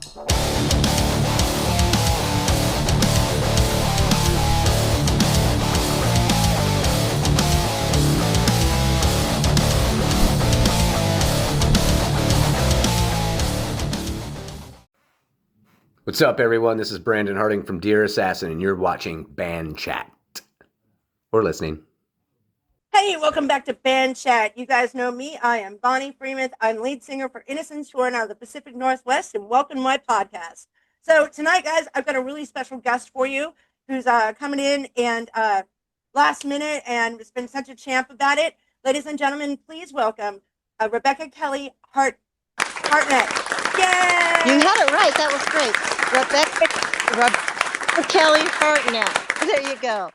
What's up, everyone? This is Brandon Harding from Dear Assassin, and you're watching Band Chat. Or listening. Hey, welcome back to Band Chat. You guys know me. I am Bonny Freimuth. I'm lead singer for Innocence Shore out of the Pacific Northwest, and welcome to my podcast. So tonight, guys, I've got a really special guest for you who's coming in and last minute and has been such a champ about it. Ladies and gentlemen, please welcome Rebecca Kelly-Hartnett. Yay! You had it right. That was great. Rebecca Kelly-Hartnett. There you go.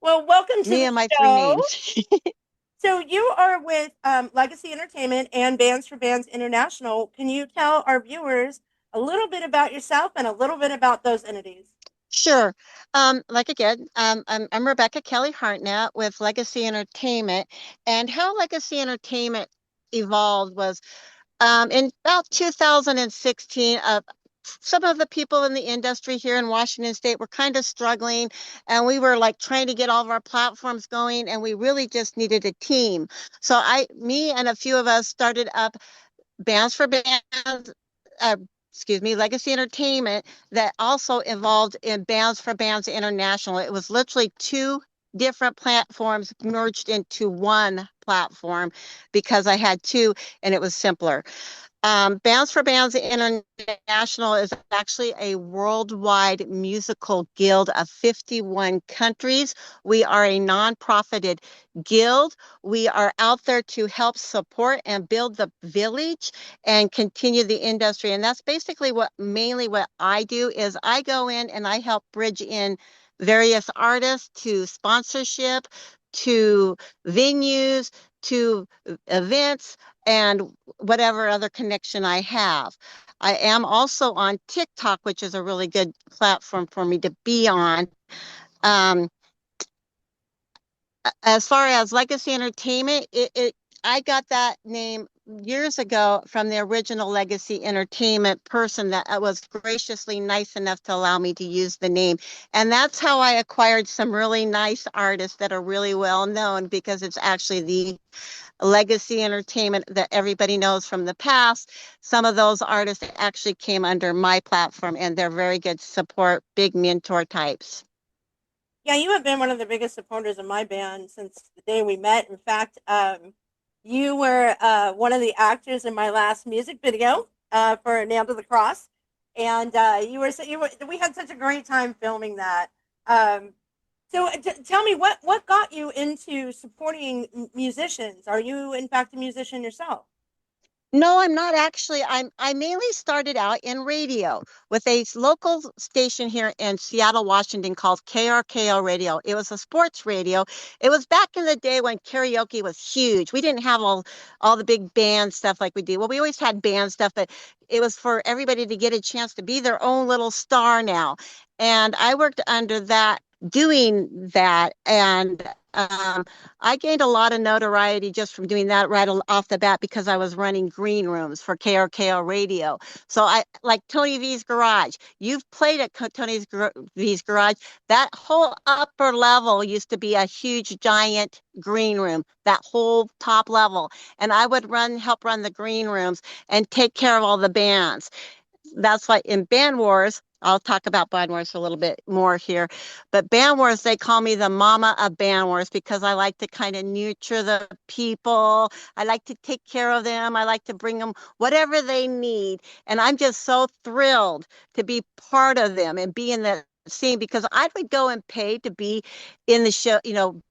Well, welcome to me the and my show. 3 names. So you are with Legacy Entertainment and Bands for Bands International. Can you tell our viewers a little bit about yourself and a little bit about those entities? Sure. Like again, I'm Rebecca Kelly-Hartnett with Legacy Entertainment, and how Legacy Entertainment evolved was in about 2016. Some of the people in the industry here in Washington State were kind of struggling, and we were like trying to get all of our platforms going, and we really just needed a team. So me and a few of us started up Bands for Bands, Legacy Entertainment, that also involved in Bands for Bands International. It was literally 2 different platforms merged into one platform because I had 2 and it was simpler. Bands for Bands International is actually a worldwide musical guild of 51 countries. We are a non-profited guild. We are out there to help support and build the village and continue the industry. And that's basically mainly what I do is I go in and I help bridge in various artists to sponsorship, to venues, to events, and whatever other connection I have. I am also on TikTok, which is a really good platform for me to be on. As far as Legacy Entertainment, I got that name years ago from the original Legacy Entertainment person that was graciously nice enough to allow me to use the name. And that's how I acquired some really nice artists that are really well known, because it's actually the Legacy Entertainment that everybody knows from the past. Some of those artists actually came under my platform, and they're very good support, big mentor types. Yeah, you have been one of the biggest supporters of my band since the day we met. In fact, you were one of the actors in my last music video for Nailed to the Cross, and we had such a great time filming that. So tell me, what got you into supporting musicians? Are you, in fact, a musician yourself? No, I'm not actually. I mainly started out in radio with a local station here in Seattle, Washington called KRKO Radio. It was a sports radio. It was back in the day when karaoke was huge. We didn't have all the big band stuff like we do. Well, we always had band stuff, but it was for everybody to get a chance to be their own little star now. And I worked under that, doing that, and I gained a lot of notoriety just from doing that right off the bat, because I was running green rooms for KRKO Radio. So I like Tony V's Garage. You've played at Tony V's Garage. That whole upper level used to be a huge, giant green room, that whole top level. And I would help run the green rooms and take care of all the bands. That's why in Band Wars, I'll talk about Band Wars a little bit more here, but Band Wars, they call me the mama of Band Wars, because I like to kind of nurture the people. I like to take care of them. I like to bring them whatever they need. And I'm just so thrilled to be part of them and be in that scene, because I would go and pay to be in the show,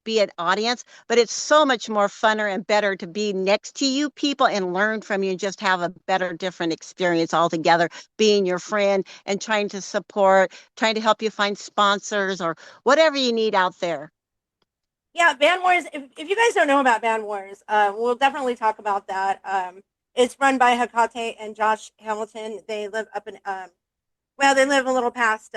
be an audience, but it's so much more funner and better to be next to you people and learn from you and just have a better, different experience altogether, being your friend and trying to support, trying to help you find sponsors or whatever you need out there. Yeah, Band Wars, if you guys don't know about Band Wars, we'll definitely talk about that. It's run by Hecate and Josh Hamilton. They live up in, they live a little past,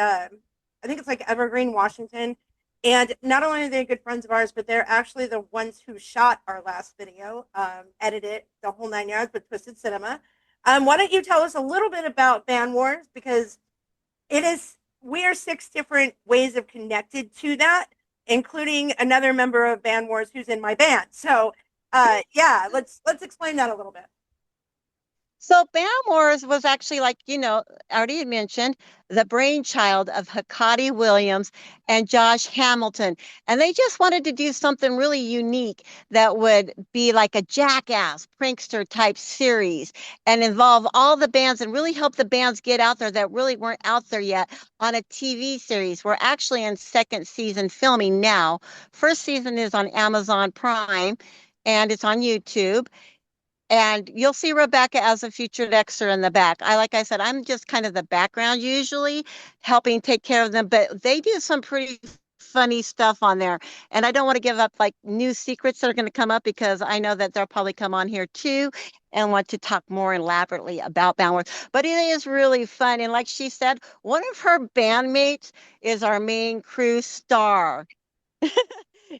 I think it's like Evergreen, Washington. And not only are they good friends of ours, but they're actually the ones who shot our last video, edited the whole 9 yards with Twisted Cinema. Why don't you tell us a little bit about Band Wars, because we are 6 different ways of connected to that, including another member of Band Wars who's in my band. So, yeah, let's explain that a little bit. So Bam Wars was actually, like, I already had mentioned, the brainchild of Hakati Williams and Josh Hamilton. And they just wanted to do something really unique that would be like a jackass prankster type series and involve all the bands and really help the bands get out there that really weren't out there yet on a TV series. We're actually in second season filming now. First season is on Amazon Prime and it's on YouTube. And you'll see Rebecca as a featured extra in the back. Like I said, I'm just kind of the background usually, helping take care of them, but they do some pretty funny stuff on there. And I don't want to give up like new secrets that are going to come up, because I know that they'll probably come on here too and want to talk more elaborately about Band Wars. But it is really fun. And like she said, one of her bandmates is our main crew star.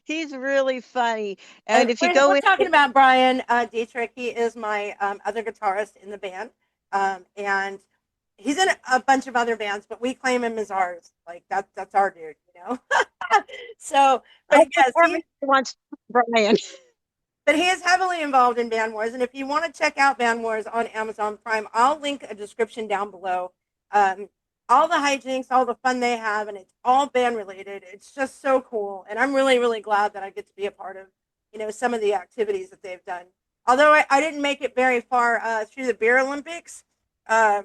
He's really funny. And if you go We're in, talking about Brian Dietrich. He is my other guitarist in the band, and he's in a bunch of other bands, but we claim him as ours. Like that's our dude, you know. So, but yes, everyone wants Brian. but he is heavily involved in Band Wars. And if you want to check out Band Wars on Amazon Prime, I'll link a description down below. All the hijinks, all the fun they have, and it's all band related. It's just so cool. And I'm really, really glad that I get to be a part of, some of the activities that they've done. Although I didn't make it very far through the Beer Olympics. Yeah,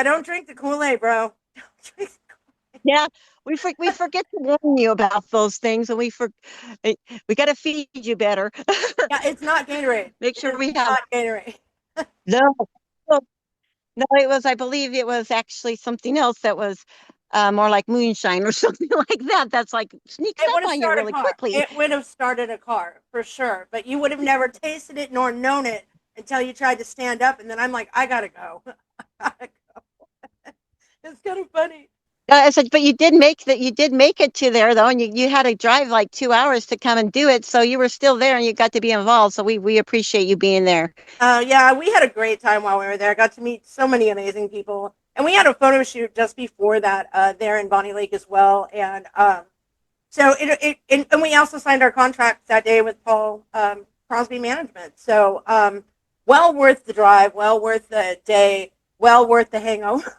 don't drink the Kool-Aid, bro. Don't drink the Kool-Aid. Yeah, we forget to warn you about those things, and we got to feed you better. Yeah, it's not Gatorade. Make sure we have not Gatorade. no, no. I believe it was actually something else that was more like moonshine or something like that. That's like sneaks up on you really quickly. It would have started a car for sure, but you would have never tasted it nor known it until you tried to stand up, and then I'm like, I gotta go. I gotta go. It's kind of funny. I said, but you did make that. You did make it to there though, and you had to drive like 2 hours to come and do it. So you were still there, and you got to be involved. So we appreciate you being there. Yeah, we had a great time while we were there. Got to meet so many amazing people, and we had a photo shoot just before that there in Bonny Lake as well. And so and we also signed our contract that day with Paul Crosby Management. So well worth the drive, well worth the day, well worth the hangover.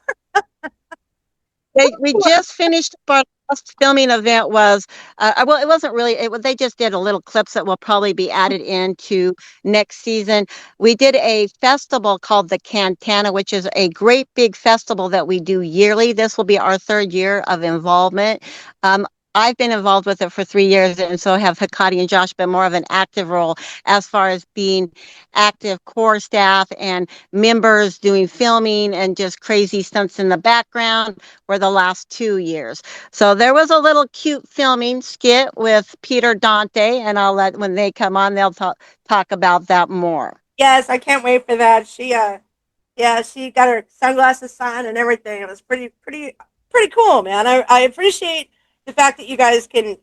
We just finished our last filming event. Was well, it wasn't really. They just did a little clips that will probably be added into next season. We did a festival called the Cantana, which is a great big festival that we do yearly. This will be our 3rd year of involvement. I've been involved with it for 3 years, and so have Hakati and Josh, but more of an active role as far as being active core staff and members doing filming and just crazy stunts in the background for the last 2 years. So there was a little cute filming skit with Peter Dante, and I'll let, when they come on, they'll talk about that more. Yes, I can't wait for that. She got her sunglasses on and everything. It was pretty cool, man. I appreciate the fact that you guys can,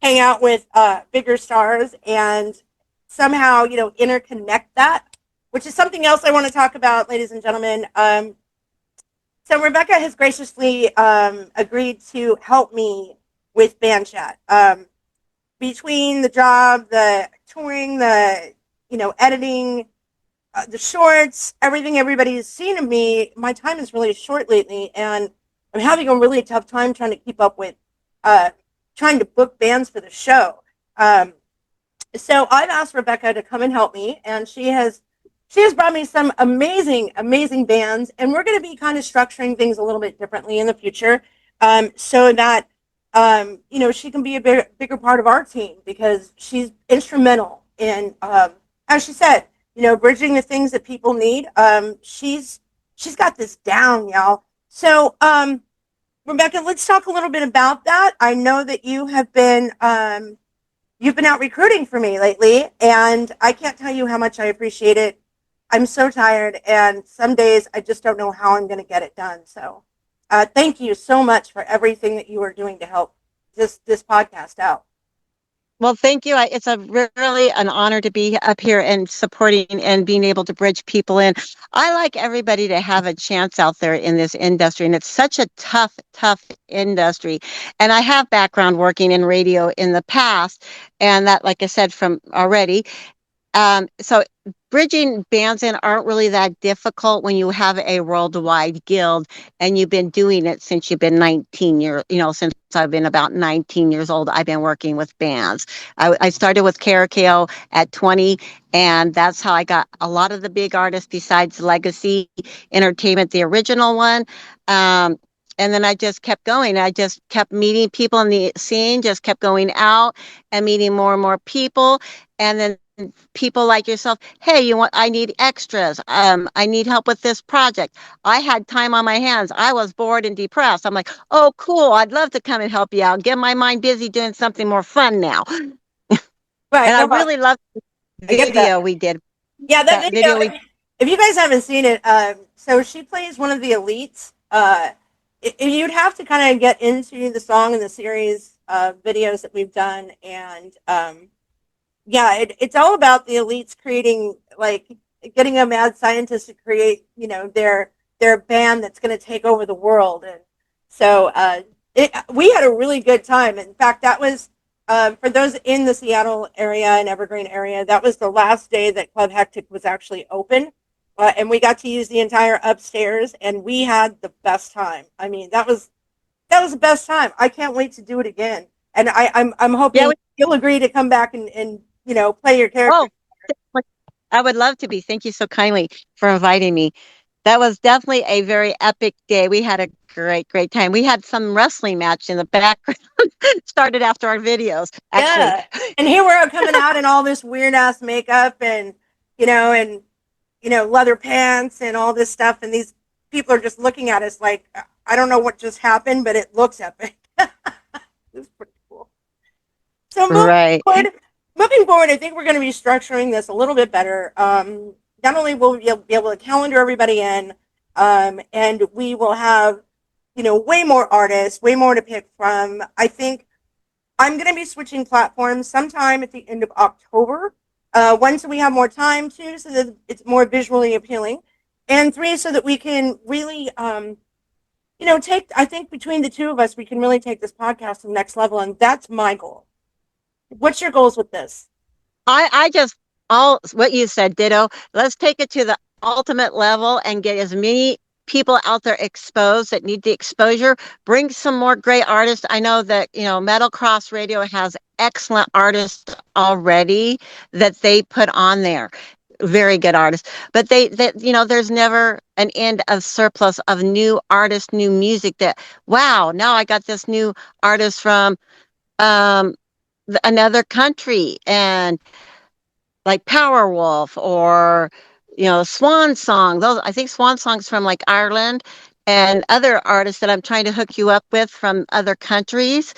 hang out with bigger stars and somehow, interconnect that, which is something else I want to talk about, ladies and gentlemen. So Rebecca has graciously agreed to help me with Band Chat. Between the job, the touring, the, editing, the shorts, everything everybody's seen of me, my time is really short lately, and I'm having a really tough time trying to keep up with trying to book bands for the show. So I've asked Rebecca to come and help me, and she has brought me some amazing bands, and we're going to be kind of structuring things a little bit differently in the future, so that she can be a bigger part of our team, because she's instrumental in, as she said, bridging the things that people need. She's got this down, y'all. So Rebecca, let's talk a little bit about that. I know that you have been you've been out recruiting for me lately, and I can't tell you how much I appreciate it. I'm so tired, and some days I just don't know how I'm going to get it done. So thank you so much for everything that you are doing to help this podcast out. Well, thank you. It's really an honor to be up here and supporting and being able to bridge people in. I like everybody to have a chance out there in this industry, and it's such a tough, tough industry. And I have background working in radio in the past, and that, like I said, from already. So bridging bands in aren't really that difficult when you have a worldwide guild and you've been doing it since you've been 19 years, since I've been about 19 years old, I've been working with bands. I started with KRKO at 20, and that's how I got a lot of the big artists besides Legacy Entertainment, the original one. And then I just kept going. I just kept meeting people in the scene, just kept going out and meeting more and more people. And then people like yourself, hey, I need extras. I need help with this project. I had time on my hands. I was bored and depressed. I'm like, oh, cool. I'd love to come and help you out. Get my mind busy doing something more fun now. Right. And I No, really loved the I get that. video we did. Yeah, that That video. video we If you guys haven't seen it, so she plays one of the elites. You'd have to kind of get into the song and the series of videos that we've done, and yeah, it's all about the elites creating, like, getting a mad scientist to create, their band that's going to take over the world. And so we had a really good time. In fact, that was for those in the Seattle area and Evergreen area, that was the last day that Club Hectic was actually open. And we got to use the entire upstairs, and we had the best time. I mean, that was the best time. I can't wait to do it again. And I'm hoping yeah, you'll agree to come back and play your character. oh, I would love to be. Thank you so kindly for inviting me. That was definitely a very epic day. We had a great, great time. We had some wrestling match in the background. Started after our videos, actually. Yeah. And here we're coming out in all this weird ass makeup and leather pants and all this stuff, and these people are just looking at us like, I don't know what just happened, but it looks epic. It's pretty cool. So Right. moving forward, I think we're going to be structuring this a little bit better. Not only will we be able to calendar everybody in, and we will have, way more artists, way more to pick from. I think I'm going to be switching platforms sometime at the end of October. One, so we have more time. Two, so that it's more visually appealing. And three, so that we can really, I think between the two of us, we can really take this podcast to the next level. And that's my goal. What's your goals with this? I just all what you said, ditto. Let's take it to the ultimate level and get as many people out there exposed that need the exposure. Bring some more great artists. I know that Metal Cross Radio has excellent artists already that they put on there. Very good artists, but there's never an end of surplus of new artists, new music. That wow, now I got this new artist from um another country, and like Powerwolf or Swan Song. Those, I think Swan Song's from like Ireland, and other artists that I'm trying to hook you up with from other countries.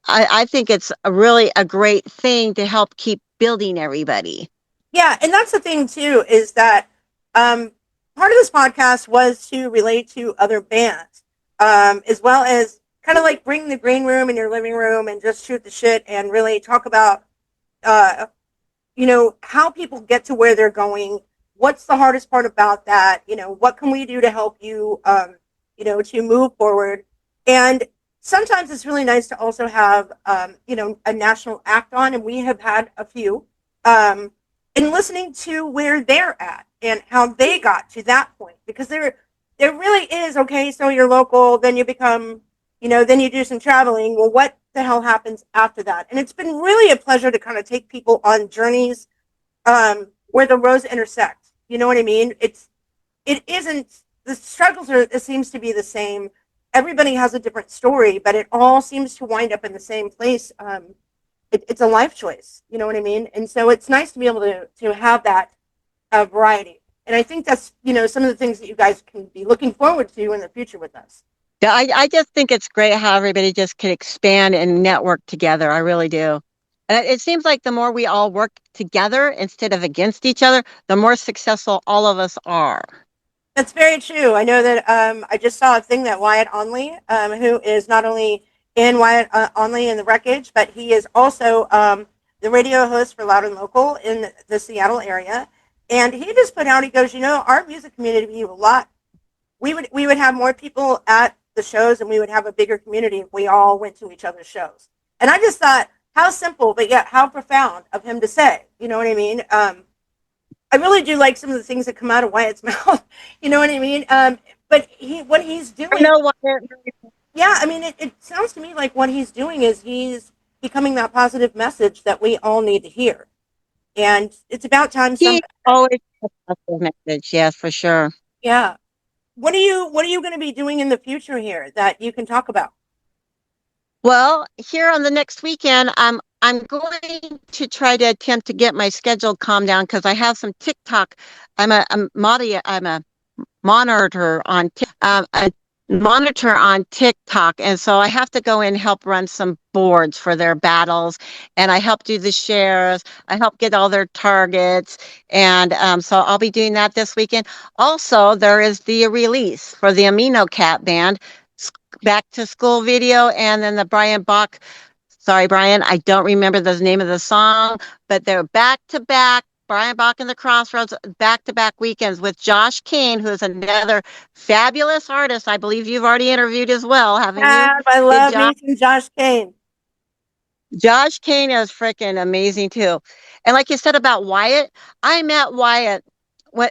I think it's really a great thing to help keep building everybody. Yeah, and that's the thing too, is that part of this podcast was to relate to other bands, as well as kind of like bring the green room in your living room and just shoot the shit and really talk about uh, how people get to where they're going. What's the hardest part about that? What can we do to help you, to move forward? And sometimes it's really nice to also have, a national act on, and we have had a few, and listening to where they're at and how they got to that point, because there really is, okay, so you're local, then you become, then you do some traveling. Well, what the hell happens after that? And it's been really a pleasure to kind of take people on journeys where the roads intersect. You know what I mean? It isn't, the struggles it seems to be the same. Everybody has a different story, but it all seems to wind up in the same place. It's a life choice. You know what I mean? And so it's nice to be able to have that variety. And I think that's, some of the things that you guys can be looking forward to in the future with us. Yeah, I just think it's great how everybody just can expand and network together. I really do. And it seems like the more we all work together instead of against each other, the more successful all of us are. That's very true. I know that I just saw a thing that Wyatt Onley, who is not only in Wyatt Only in the Wreckage, but he is also the radio host for Loud and Local in the Seattle area. And he just put out, he goes, our music community would a lot. We would have more people at the shows, and we would have a bigger community if we all went to each other's shows. And I just thought, how simple, but yet how profound of him to say. You know what I mean? I really do like some of the things that come out of Wyatt's mouth. You know what I mean? But what he's doing. I know Wyatt. Yeah, I mean, it sounds to me like what he's doing is he's becoming that positive message that we all need to hear. And it's about time. He always has a positive message. Yes, for sure. Yeah. What are you going to be doing in the future here that you can talk about? Well, here on the next weekend, I'm going to try to attempt to get my schedule calmed down because I have some TikTok. I'm a monitor on a monitor on TikTok, and so I have to go in and help run some boards for their battles, and I help do the shares. I help get all their targets, and so I'll be doing that this weekend. Also, there is the release for the Amino Cat Band back to school video, and then the Brian Bach. Sorry, Brian, I don't remember the name of the song, but they're back to back. Brian Bach and the Crossroads, back-to-back weekends with Josh Kane, who is another fabulous artist. I believe you've already interviewed as well, haven't you? I love me some Josh Kane. Josh Kane is freaking amazing too. And like you said about Wyatt, I met Wyatt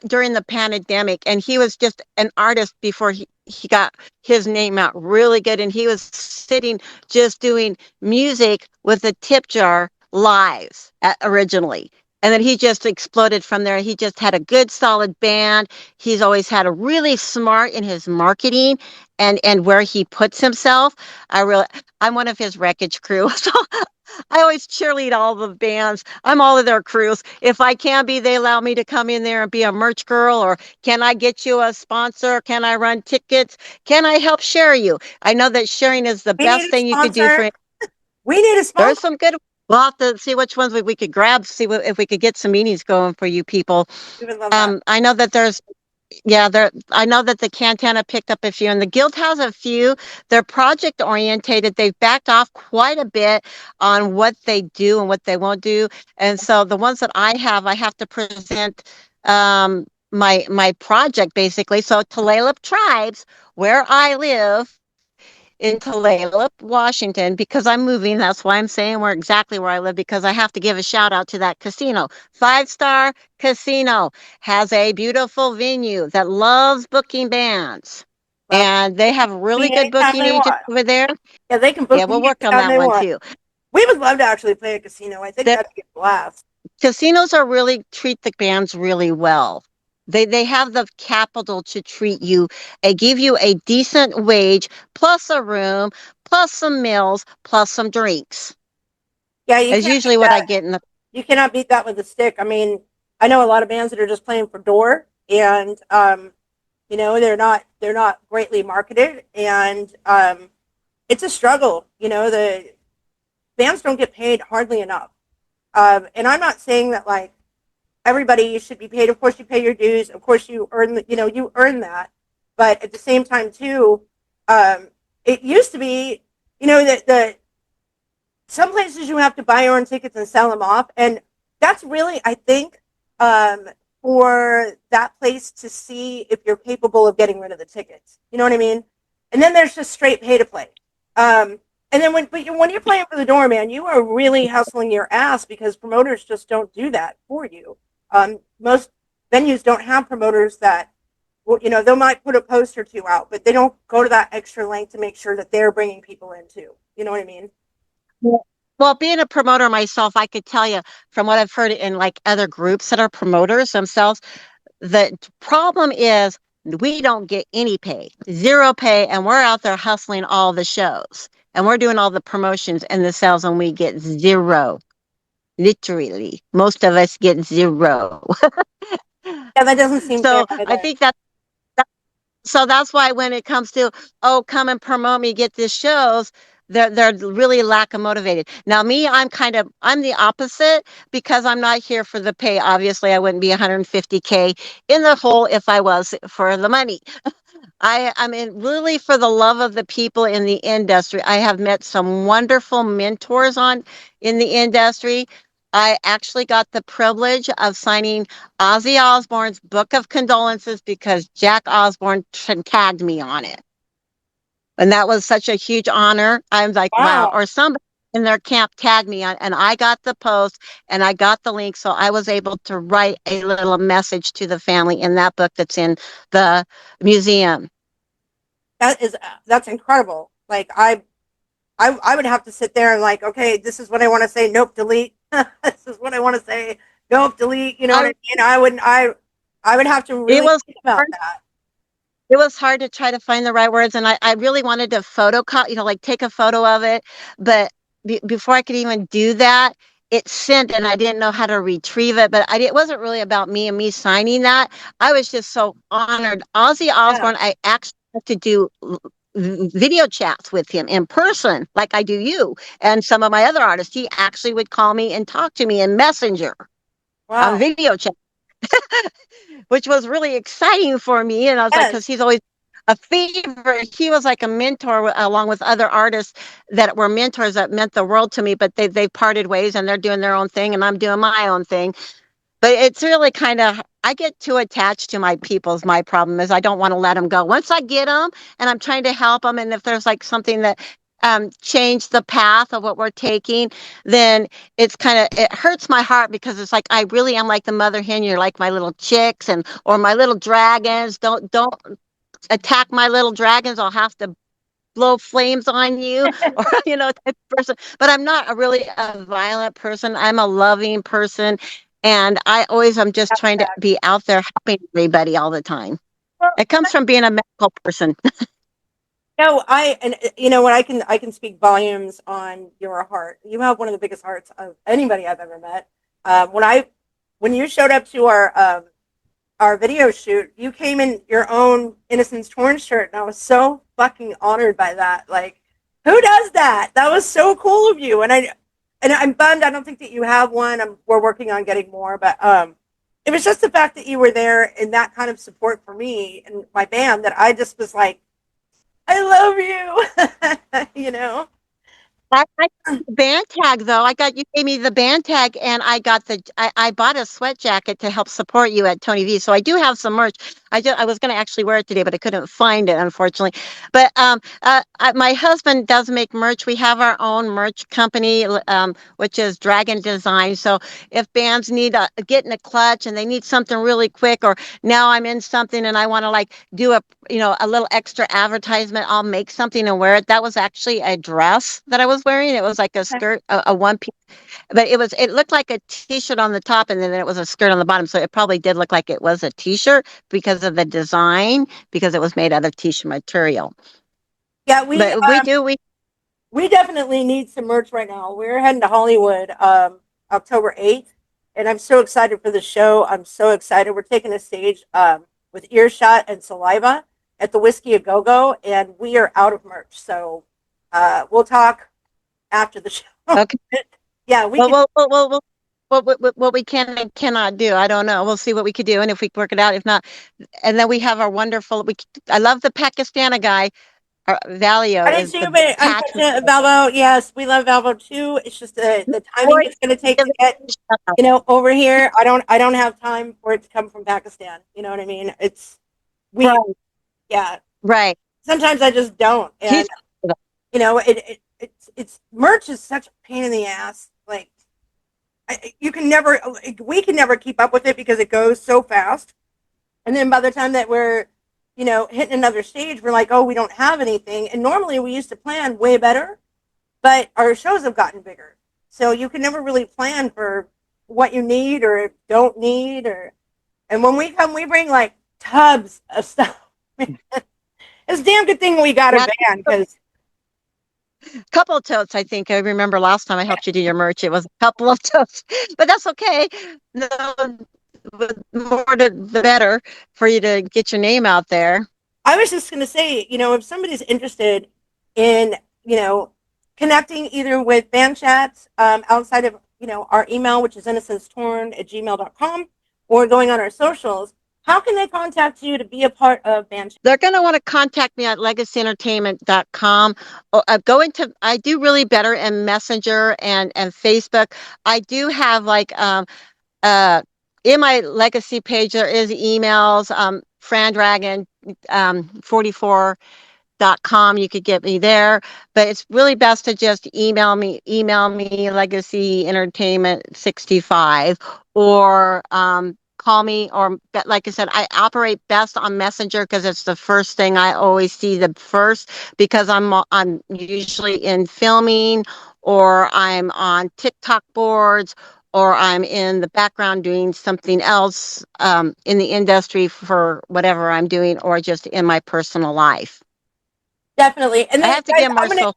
during the pandemic, and he was just an artist before he got his name out really good. And he was sitting just doing music with a tip jar live originally. And then he just exploded from there. He just had a good, solid band. He's always had a really smart in his marketing and where he puts himself. I'm one of his wreckage crew. So I always cheerlead all the bands. I'm all of their crews. If I can be, they allow me to come in there and be a merch girl, or can I get you a sponsor? Can I run tickets? Can I help share you? I know that sharing is the best thing you could do for. We need a sponsor. There's some good. We'll have to see which ones we could grab, see if we could get some meetings going for you people. I know that I know that the Cantana picked up a few, and the Guild has a few. They're project orientated. They've backed off quite a bit on what they do and what they won't do. And so the ones that I have to present my project basically. So Tulalip Tribes, where I live, in Tulalip, Washington, because I'm moving. That's why I'm saying exactly where I live, because I have to give a shout out to that casino. 5-star casino has a beautiful venue that loves booking bands. And they have really good booking agents over there. Yeah, they can book. Yeah, we'll work on that one too. We would love to actually play a casino. I think that'd be a blast. Casinos treat the bands really well. They have the capital to treat you, give you a decent wage, plus a room, plus some meals, plus some drinks. Yeah, that's usually what I get in the. You cannot beat that with a stick. I mean, I know a lot of bands that are just playing for door, and they're not greatly marketed, and it's a struggle. The bands don't get paid hardly enough, and I'm not saying that like. Everybody should be paid. Of course, you pay your dues. Of course, you earn that. But at the same time, too, it used to be, that some places you have to buy your own tickets and sell them off, and that's really, I think, for that place to see if you're capable of getting rid of the tickets. You know what I mean? And then there's just straight pay to play. And then when you're playing for the door, man, you are really hustling your ass because promoters just don't do that for you. Most venues don't have promoters that, they might put a post or two out, but they don't go to that extra length to make sure that they're bringing people in too. You know what I mean? Well, being a promoter myself, I could tell you from what I've heard in like other groups that are promoters themselves, the problem is we don't get any pay, zero pay, and we're out there hustling all the shows and we're doing all the promotions and the sales, and we get zero. Literally, most of us get zero. Yeah, that doesn't seem so. Fair I think so. That's why when it comes to come and promote me, get these shows, they're really lack of motivated. Now me, I'm the opposite because I'm not here for the pay. Obviously, I wouldn't be 150K in the hole if I was for the money. I mean, really for the love of the people in the industry. I have met some wonderful mentors in the industry. I actually got the privilege of signing Ozzy Osbourne's Book of Condolences because Jack Osbourne tagged me on it. And that was such a huge honor. I'm like, wow. Wow. Or somebody in their camp tagged me on, and I got the post and I got the link. So I was able to write a little message to the family in that book that's in the museum. That's incredible. Like I would have to sit there and like, okay, this is what I want to say. Nope, delete. This is what I want to say. Nope, delete. You know what I mean? I would have to It really was think about that. it was hard to try to find the right words, and I really wanted to photocopy, like take a photo of it, but before I could even do that, it sent, and I didn't know how to retrieve it. But it wasn't really about me and me signing that. I was just so honored. Ozzy Yeah. Osbourne, I actually had to do video chats with him in person, like I do you and some of my other artists. He actually would call me and talk to me in Messenger on Wow. video chat, which was really exciting for me. And I was like, because Yes. he's always a favorite. He was like a mentor along with other artists that were mentors that meant the world to me. But they've parted ways and they're doing their own thing, and I'm doing my own thing. But it's really kind of, I get too attached to my peoples. My problem is I don't want to let them go. Once I get them and I'm trying to help them, and if there's like something that changed the path of what we're taking, then it hurts my heart because it's like I really am like the mother hen. You're like my little chicks or my little dragons. Don't attack my little dragons. I'll have to blow flames on you, or type of person. But I'm not a violent person. I'm a loving person, and I'm just trying to be out there helping everybody all the time. Well, It comes from being a medical person. no, you know what, I can speak volumes on your heart. You have one of the biggest hearts of anybody I've ever met. When you showed up to our video shoot, you came in your own Innocence Torn shirt, and I was so fucking honored by that. Like, who does that? That was so cool of you. And I'm bummed. I don't think that you have one. We're working on getting more, but it was just the fact that you were there and that kind of support for me and my band that I just was like, I love you. You know. I got the band tag though. You gave me the band tag, and I bought a sweat jacket to help support you at Tony V. So I do have some merch. I was going to actually wear it today, but I couldn't find it, unfortunately. But my husband does make merch. We have our own merch company, which is Dragon Design. So if bands need get in a clutch and they need something really quick, or now I'm in something and I want to like do a little extra advertisement, I'll make something and wear it. That was actually a dress that I was wearing. It was like a skirt, a one piece, but it looked like a t-shirt on the top, and then it was a skirt on the bottom. So it probably did look like it was a t-shirt because of the design, because it was made out of t-shirt material. Yeah, But we definitely need some merch right now. We're heading to Hollywood October 8th, and I'm so excited for the show. I'm so excited. We're taking a stage with Earshot and Saliva at the Whiskey A Go Go, and we are out of merch. So we'll talk after the show. Okay. Yeah, we can. What we can and cannot do, I don't know. We'll see what we could do, and if we work it out, if not, and then we have our wonderful. I love the Pakistani guy. Valio I didn't is see you, the but patch. unfortunately, Valvo, yes, we love Valvo too. It's just the timing it's going to take to get, over here. I don't have time for it to come from Pakistan. You know what I mean? Right, Yeah. right. Sometimes I just don't, and He's it's merch is such a pain in the ass. Like, we can never keep up with it because it goes so fast. And then by the time that we're, hitting another stage, we're like, oh, we don't have anything. And normally we used to plan way better, but our shows have gotten bigger. So you can never really plan for what you need or don't need. And when we come, we bring like tubs of stuff. It's a damn good thing we got a band because couple of totes. I think I remember last time I helped you do your merch. It was a couple of totes, but that's okay. No, the more the better for you to get your name out there. I was just going to say, if somebody's interested in, connecting either with band chats outside of, our email, which is innocencetorn@gmail.com, or going on our socials, how can they contact you to be a part of band chat? They're going to want to contact me at legacyentertainment.com. I do really better in Messenger and Facebook. I do have uh, in my legacy page, there is emails, Frandragon, 44.com. You could get me there, but it's really best to just email me legacy entertainment 65, or call me, or like I said, I operate best on Messenger because it's the first thing I always see the first, because I'm usually in filming, or I'm on TikTok boards, or I'm in the background doing something else in the industry for whatever I'm doing, or just in my personal life. Definitely. And I then, have to guys, get more social.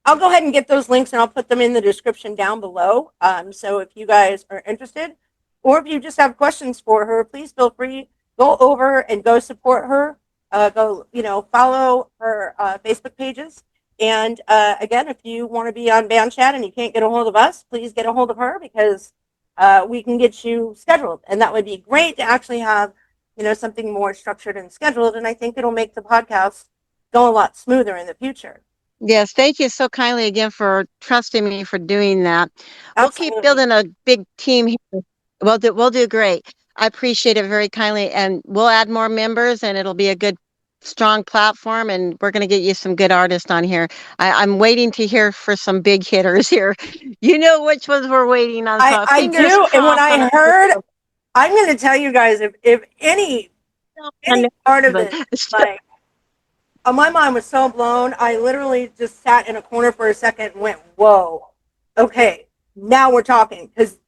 I'll go ahead and get those links and I'll put them in the description down below. So if you guys are interested, or if you just have questions for her, please feel free, go over and go support her. Follow her Facebook pages. And again, if you want to be on Band Chat and you can't get a hold of us, please get a hold of her, because we can get you scheduled. And that would be great to actually have, something more structured and scheduled. And I think it'll make the podcast go a lot smoother in the future. Yes, thank you so kindly again for trusting me for doing that. We'll keep Absolutely. building a big team here. We'll do great. I appreciate it very kindly, and we'll add more members, and it'll be a good, strong platform, and we're going to get you some good artists on here. I'm waiting to hear for some big hitters here. You know which ones we're waiting on, so I fingers do. And when crossed on I heard, I'm going to tell you guys, if any part of this, like, my mind was so blown. I literally just sat in a corner for a second and went, whoa, okay, now we're talking. Because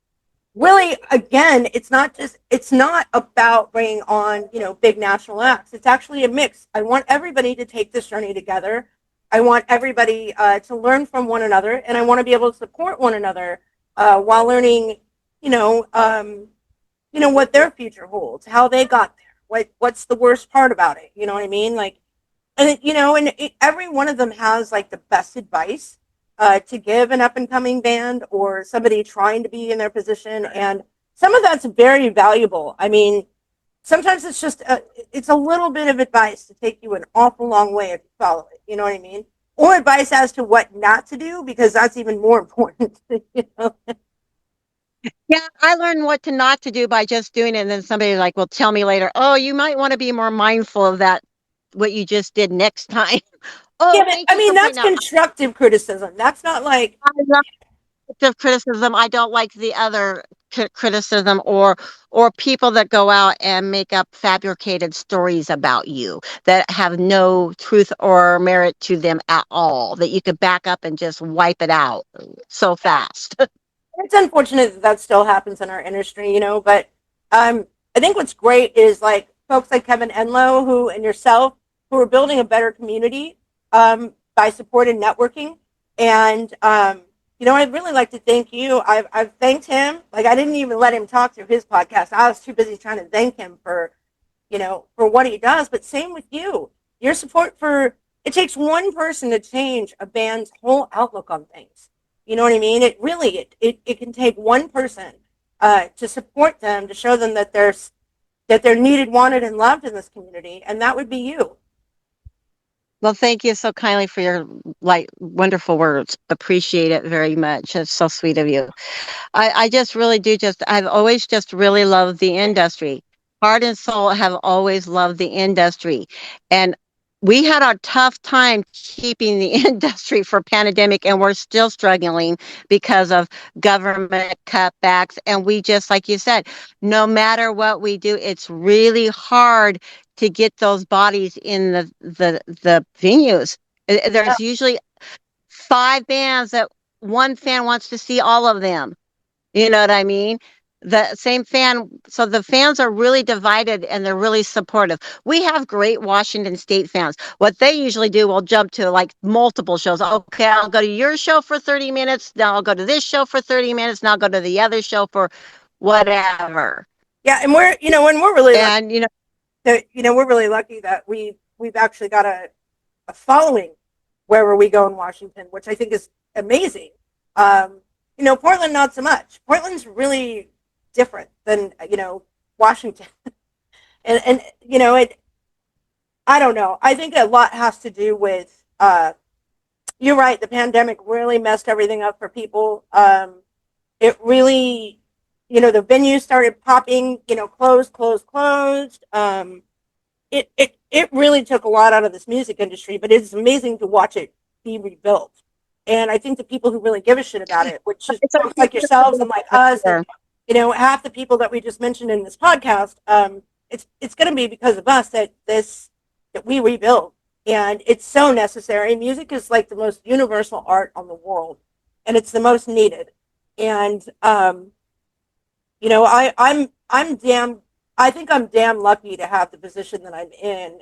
really, again, it's not about bringing on, big national acts. It's actually a mix. I want everybody to take this journey together. I want everybody to learn from one another, and I want to be able to support one another while learning, you know, um, what their future holds, how they got there, what's the worst part about it. You know what I mean? Like, every one of them has like the best advice to give an up and coming band or somebody trying to be in their position, and some of that's very valuable. I mean, sometimes it's a little bit of advice to take you an awful long way if you follow it. You know what I mean? Or advice as to what not to do, because that's even more important. Yeah, I learned what to not to do by just doing it, and then somebody will tell me later, "Oh, you might want to be more mindful of that, what you just did next time." Yeah, Oh, but thank I you mean for that's pointing out. constructive criticism. That's not like, I love constructive criticism. I don't like the other criticism, or people that go out and make up fabricated stories about you that have no truth or merit to them at all, that you could back up and just wipe it out so fast. it's unfortunate that that still happens in our industry, but I think what's great is like folks like Kevin Enlow, who and yourself, who are building a better community by supporting networking. And I'd really like to thank you. I've thanked him. Like, I didn't even let him talk through his podcast. I was too busy trying to thank him for for what he does. But same with you. Your support for it takes one person to change a band's whole outlook on things. You know what I mean? It really it can take one person to support them, to show them that they're needed, wanted, and loved in this community, and that would be you. Well, thank you so kindly for your wonderful words. Appreciate it very much. It's so sweet of you. I just really do I've always just really loved the industry. Heart and soul have always loved the industry. And we had a tough time keeping the industry for pandemic, and we're still struggling because of government cutbacks. And we just, like you said, no matter what we do, it's really hard to get those bodies in the venues. Yeah, There's usually 5 bands that one fan wants to see all of them. You know what I mean? The same fan. So the fans are really divided, and they're really supportive. We have great Washington State fans. What they usually do will jump to multiple shows. Okay, I'll go to your show for 30 minutes. Now I'll go to this show for 30 minutes. Now I'll go to the other show for whatever. yeah, and we're really lucky. And, We're really lucky that we've actually got a following wherever we go in Washington, which I think is amazing. Portland not so much. Portland's really different than Washington. and you know, I don't know. I think a lot has to do with, you're right, the pandemic really messed everything up for people. It really, the venues started popping, closed. It really took a lot out of this music industry, but it's amazing to watch it be rebuilt. And I think the people who really give a shit about it, which is It's a folks like yourselves and like us, and sure. half the people that we just mentioned in this podcast, it's going to be because of us that we rebuild, and it's so necessary. Music is like the most universal art on the world, and it's the most needed. And I'm damn. I think I'm damn lucky to have the position that I'm in,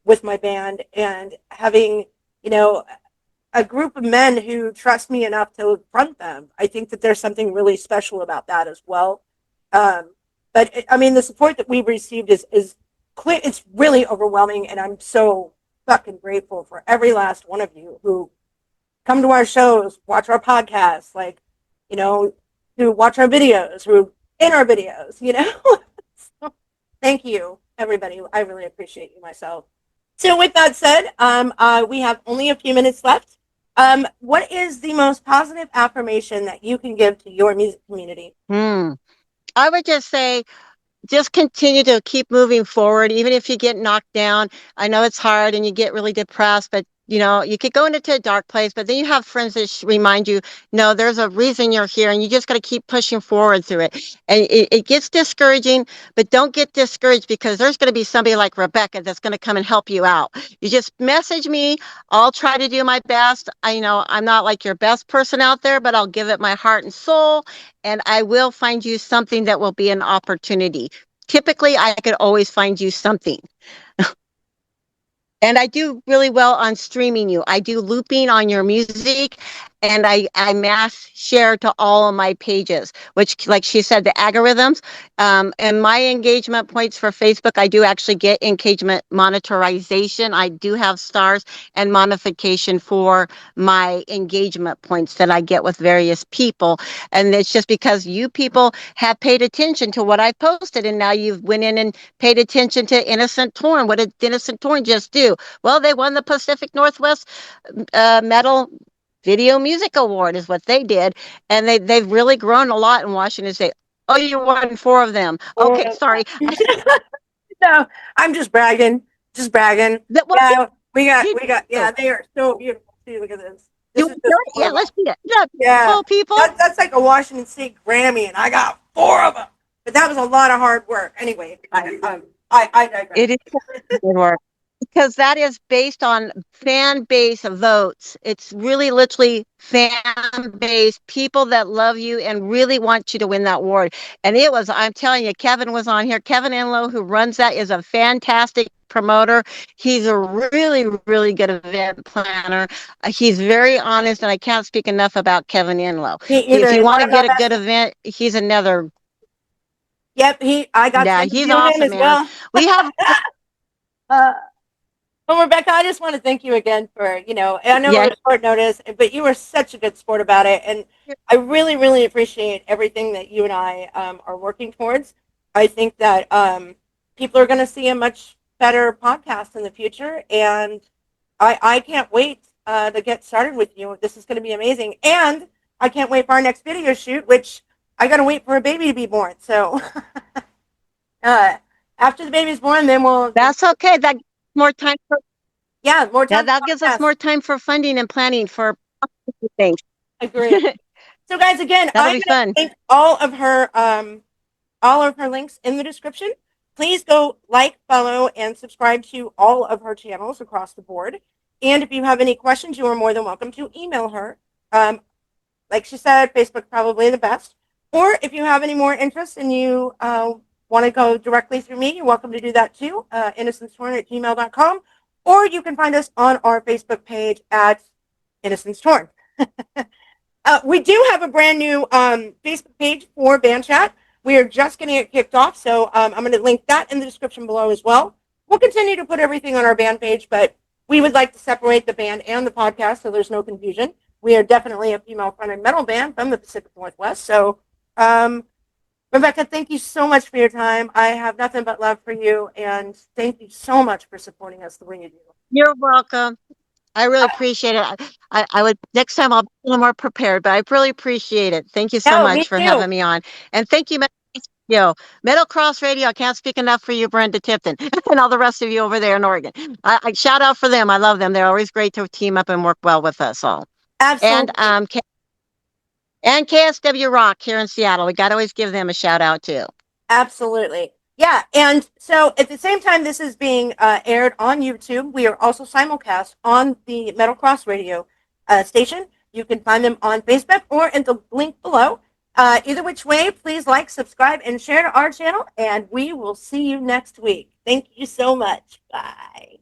with my band, and having you know a group of men who trust me enough to front them. I think that there's something really special about that as well. Um, but I mean, the support that we've received is clear. It's really overwhelming, and I'm so fucking grateful for every last one of you who come to our shows, watch our podcasts, like, you know, who watch our videos, who in our videos. So, thank you, everybody. I really appreciate you myself. So, with that said, we have only a few minutes left. What is the most positive affirmation that you can give to your music community? I would just say, just continue to keep moving forward, even if you get knocked down. I know it's hard and you get really depressed, but you could go into a dark place, but then you have friends that remind you, no, there's a reason you're here, and you just got to keep pushing forward through it. And it gets discouraging, but don't get discouraged, because there's going to be somebody like Rebecca that's going to come and help you out. You just message me. I'll try to do my best. I'm not like your best person out there, but I'll give it my heart and soul, and I will find you something that will be an opportunity. Typically, I could always find you something. And I do really well on streaming you. I do looping on your music, and I mass share to all of my pages, which, like she said, the algorithms, and my engagement points for Facebook, I do actually get engagement monetization. I do have stars and modification for my engagement points that I get with various people. And it's just because you people have paid attention to what I posted, and now you've went in and paid attention to Innocent Torn. What did Innocent Torn just do? Well, they won the Pacific Northwest Metal Video Music Award is what they did. And they've really grown a lot in Washington State. Oh, you won 4 of them. Okay, sorry. No, I'm just bragging. Just bragging. Well, Yeah, you yeah, they are so beautiful. See, look at this. you This is just yeah, let's see it. Yeah, yeah. cool people. That's like a Washington State Grammy, and I got 4 of them. But that was a lot of hard work. Anyway, I digress. It is good work, because that is based on fan base votes. It's really literally fan base, people that love you and really want you to win that award. And I'm telling you, Kevin was on here. Kevin Enlow, who runs that, is a fantastic promoter. He's a really, really good event planner. He's very honest, and I can't speak enough about Kevin Enlow. If you want to get a good event, he's another. Yep, I got Yeah, something he's to him awesome, as man. well. We have Uh, Well, Rebecca, I just want to thank you again for, I know yeah. it was short notice, but you were such a good sport about it. And I really, really appreciate everything that you and I are working towards. I think that people are going to see a much better podcast in the future. And I can't wait to get started with you. This is going to be amazing. And I can't wait for our next video shoot, which I got to wait for a baby to be born. So after the baby's born, then we'll. That's okay. That gives more time for More yeah, time. that gives us more time for funding and planning for things. Agree. So, guys, again, That'll I'm be going fun. to link all of her links in the description. Please go like, follow, and subscribe to all of her channels across the board. And if you have any questions, you are more than welcome to email her. Like she said, Facebook probably the best. Or if you have any more interest and you want to go directly through me, you're welcome to do that too. innocencetorn@gmail.com. Or you can find us on our Facebook page at Innocence Torn. We do have a brand new Facebook page for Band Chat. We are just getting it kicked off, so I'm going to link that in the description below as well. We'll continue to put everything on our band page, but we would like to separate the band and the podcast so there's no confusion. We are definitely a female-fronted metal band from the Pacific Northwest, so Rebecca, thank you so much for your time. I have nothing but love for you, and thank you so much for supporting us the way you do. You're welcome. I really appreciate it. I would next time I'll be a little more prepared, but I really appreciate it. Thank you so No, much me for too. having me on. And thank you, Middle Cross Radio. I can't speak enough for you, Brenda Tipton, and all the rest of you over there in Oregon. I shout out for them. I love them. They're always great to team up and work well with us all. And Absolutely. and KSW Rock here in Seattle. We got to always give them a shout out too. Absolutely. Yeah. And so at the same time this is being aired on YouTube, we are also simulcast on the Metal Cross Radio station. You can find them on Facebook or in the link below. Either which way, please like, subscribe, and share to our channel, and we will see you next week. Thank you so much. Bye.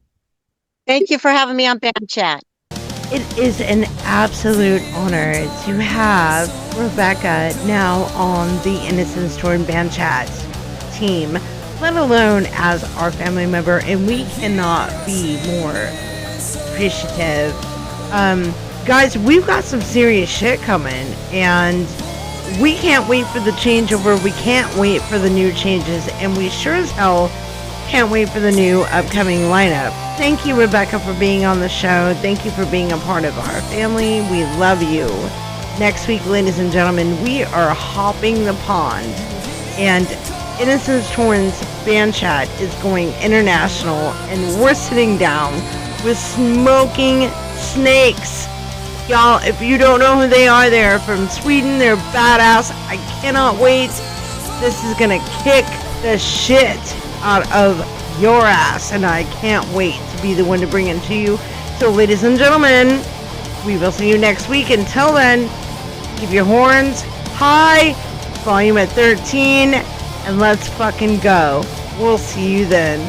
Thank you for having me on Band Chat. It is an absolute honor to have Rebecca now on the Innocence Torn Band Chat team, let alone as our family member, and we cannot be more appreciative. Guys, we've got some serious shit coming, and we can't wait for the changeover. We can't wait for the new changes, and we sure as hell can't wait for the new upcoming lineup. Thank you, Rebecca, for being on the show. Thank you for being a part of our family. We love you. Next week, ladies and gentlemen, we are hopping the pond, and Innocence Torn's Band Chat is going international, and we're sitting down with Smoking Snakes. Y'all, if you don't know who they are, they're from Sweden. They're badass. I cannot wait. This is gonna kick the shit out of your ass, and I can't wait to be the one to bring it to you. So, ladies and gentlemen, we will see you next week. Until then, keep your horns high, volume at 13, and let's fucking go. We'll see you then.